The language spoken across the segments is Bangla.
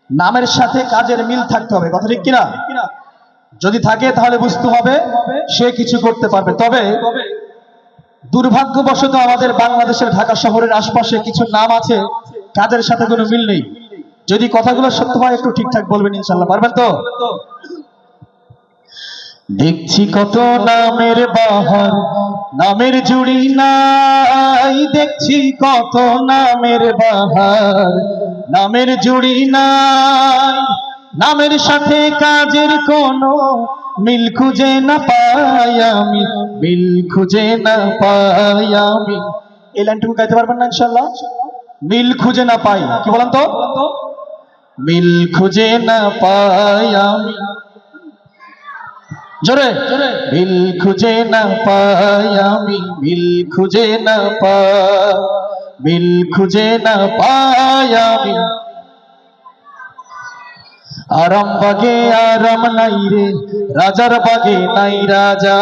নামের সাথে কাজের মিল থাকতে হবে, কথা ঠিক কিনা? যদি থাকে তাহলে বুঝতে হবে সে কিছু করতে পারবে। তবে দুর্ভাগ্যবশত আমাদের বাংলাদেশের ঢাকা শহরের আশপাশে কিছু নাম আছে কাজের সাথে কোনো মিল নেই। যদি কথাগুলো সত্য হয় একটু ঠিকঠাক বলবেন, ইনশাল্লাহ পারবেন তো? দেখছি কত নামের বাহার, নামের জুড়ি নাই। দেখছি কত নামের বাহার, নামের জুড়ি নাই। নামের সাথে কাজের কোনো মিল খুঁজে না পাই আমি, মিল খুঁজে না পাই আমি। এই লাইনটুকু গাইতে পারবেন না ইনশাল্লাহ? মিল খুঁজে না পাই, কি বলেন তো? মিল খুঁজে না পাই আমি, জোরে মিল খুঁজে না পাই আমি, মিল খুঁজে না পাই, মিল খুঁজে না পাই আমি। আরাম বাগে আরাম নাই রে, রাজার বাগে নাই রাজা।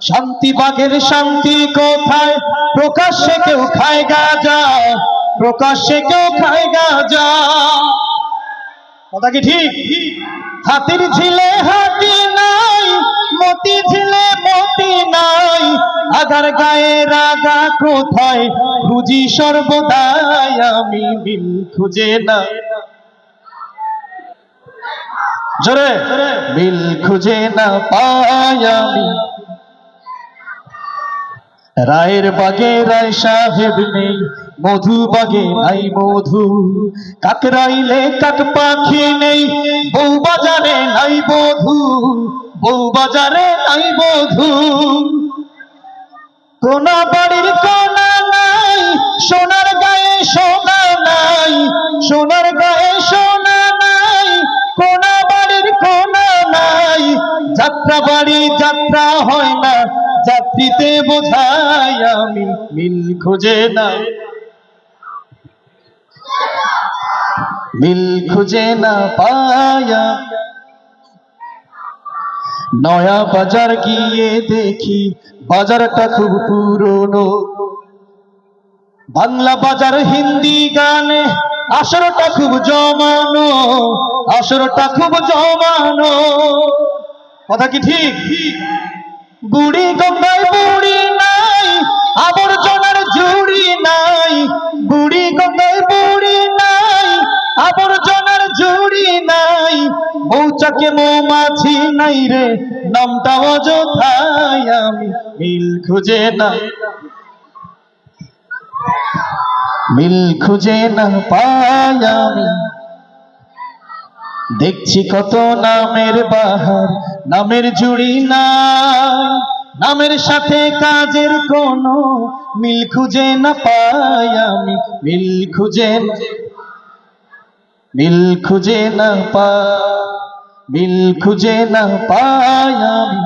শান্তি বাগের শান্তি কোথায়, প্রকাশ্যে কেউ খায় গাঁজা, প্রকাশ্যে কেউ খায় গাঁজা। কথা কি ঠিক? হাতির ঝিলে হাতি নাই, মতি ঝিলে মতি নাই। আগার গায়ে রাগা কোথায়, খুঁজি সর্বদাই আমি, মিল খুঁজে না, জোরে মিল খুঁজে না পাই আমি। রায়ের বাগে রায় সাহেব নেই, মধু বাগে নাই মধু। কাকরাইলে কাক পাখি নেই, বউ বাজারে নাই বধু, বউ বাজারে নাই বধু। কোন বাড়ির কোনা নাই, সোনার গায়ে সোনা নাই, সোনার গায়ে সোনা নাই। কোন বাড়ির কোনা নাই, যাত্রা বাড়ি যাত্রা হয় না, যাত্রীতে বোঝাই আমি, মিল খুঁজে না, মিল খুঁজে না পায়া। নয়া বাজার গিয়ে দেখি বাজারটা খুব পুরনো। বাংলা বাজার হিন্দি গানে আসরটা খুব জমানো, আসরটা খুব জমানো। কথা কি ঠিক? বুড়ি গঙ্গায় বুড়ি নাই, আবর্জনার ঝুড়ি নাই। বুড়ি গঙ্গায় বুড়ি নাই, আবর্জনার ঝুড়ি নাই। মৌচাকে মৌমাছি নাই রে, নামটা অযথাই আমি, মিল খুঁজে না, মিল খুঁজে না পাই আমি। দেখছি কত নামের বাহার, নামের জুড়ি নাই। নামের সাথে কাজের কোনো মিল খুঁজে না পাই আমি, মিল খুঁজে, মিল খুঁজে না পাই, মিল খুঁজে না পাই আমি।